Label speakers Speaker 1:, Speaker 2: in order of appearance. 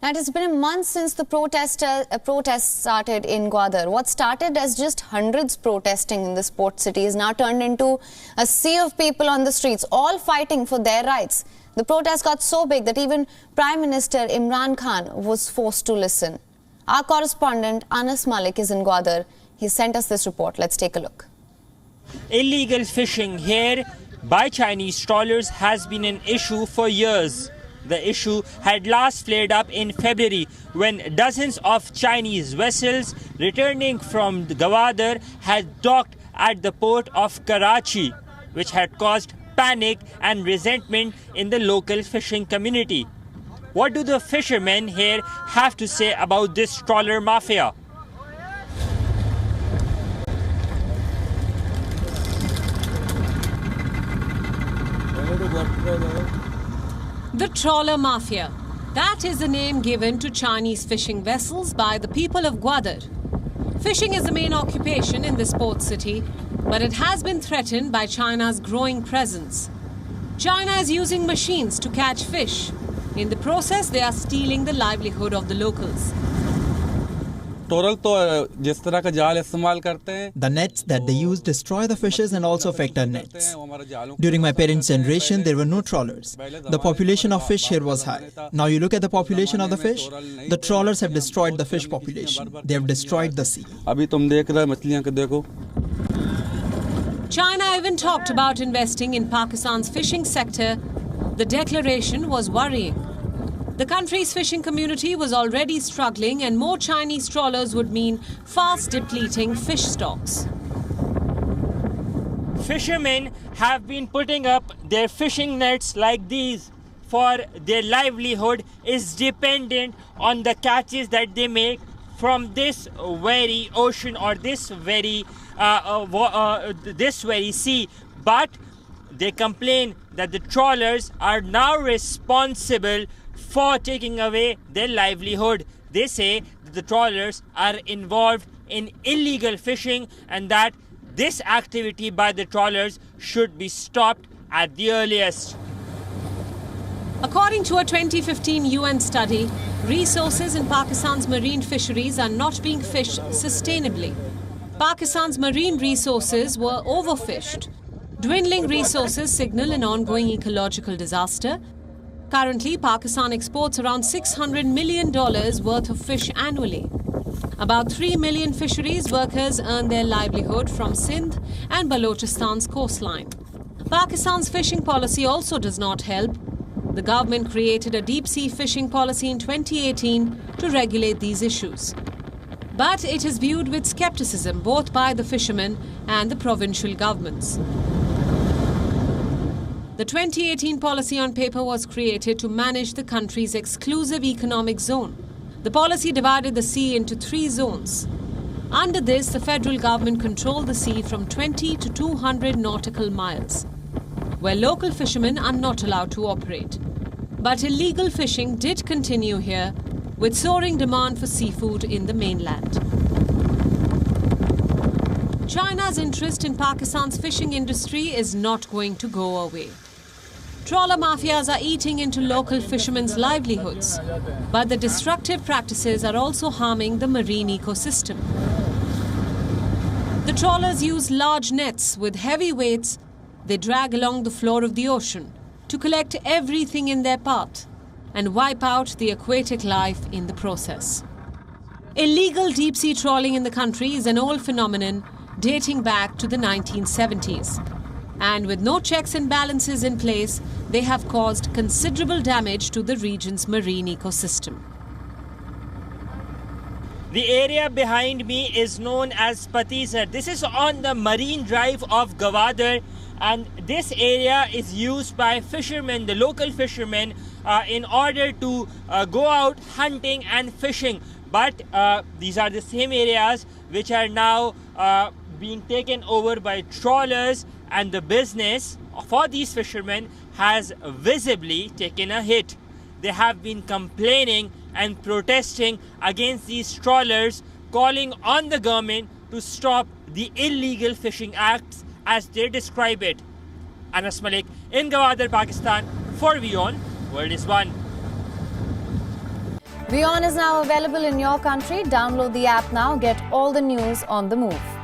Speaker 1: Now, it has been a month since the protests started in Gwadar. What started as just hundreds protesting in this port city is now turned into a sea of people on the streets, all fighting for their rights. The protest got so big that even Prime Minister Imran Khan was forced to listen. Our correspondent Anas Malik is in Gwadar. He sent us this report. Let's take a look.
Speaker 2: Illegal fishing here by Chinese trawlers has been an issue for years. The issue had last flared up in February when dozens of Chinese vessels returning from Gwadar had docked at the port of Karachi, which had caused panic and resentment in the local fishing community. What do the fishermen here have to say about this trawler mafia?
Speaker 3: The trawler mafia. That is the name given to Chinese fishing vessels by the people of Gwadar. Fishing is the main occupation in this port city, but it has been threatened by China's growing presence. China is using machines to catch fish. In the process, they are stealing the livelihood of the locals.
Speaker 4: The
Speaker 5: nets that they use destroy the fishes and also affect our nets. During my parents' generation, there were no trawlers. The population of fish here was high. Now you look at the population of the fish, the trawlers have destroyed the fish population. They have destroyed the sea.
Speaker 3: China even talked about investing in Pakistan's fishing sector. The declaration was worrying. The country's fishing community was already struggling, and more Chinese trawlers would mean fast depleting fish stocks.
Speaker 2: Fishermen have been putting up their fishing nets like these, for their livelihood is dependent on the catches that they make from this very ocean or this very sea. But they complain that the trawlers are now responsible for taking away their livelihood. They say that the trawlers are involved in illegal fishing and that this activity by the trawlers should be stopped at the earliest.
Speaker 3: According to a 2015 UN study, resources in Pakistan's marine fisheries are not being fished sustainably. Pakistan's marine resources were overfished. Dwindling resources signal an ongoing ecological disaster. Currently, Pakistan exports around $600 million worth of fish annually. About 3 million fisheries workers earn their livelihood from Sindh and Balochistan's coastline. Pakistan's fishing policy also does not help. The government created a deep-sea fishing policy in 2018 to regulate these issues. But it is viewed with skepticism both by the fishermen and the provincial governments. The 2018 policy on paper was created to manage the country's exclusive economic zone. The policy divided the sea into 3 zones. Under this, the federal government controlled the sea from 20 to 200 nautical miles, where local fishermen are not allowed to operate. But illegal fishing did continue here, with soaring demand for seafood in the mainland. China's interest in Pakistan's fishing industry is not going to go away. Trawler mafias are eating into local fishermen's livelihoods, but the destructive practices are also harming the marine ecosystem. The trawlers use large nets with heavy weights they drag along the floor of the ocean to collect everything in their path and wipe out the aquatic life in the process. Illegal deep-sea trawling in the country is an old phenomenon dating back to the 1970s. And with no checks and balances in place, they have caused considerable damage to the region's marine ecosystem.
Speaker 2: The area behind me is known as Patizar. This is on the marine drive of Gwadar, and this area is used by fishermen, the local fishermen, in order to go out hunting and fishing. But these are the same areas which are now being taken over by trawlers, and the business for these fishermen has visibly taken a hit. They have been complaining and protesting against these trawlers, calling on the government to stop the illegal fishing acts as they describe it. Anas Malik in Gwadar, Pakistan for WION, World is One.
Speaker 1: WION is now available in your country. Download the app now. Get all the news on the move.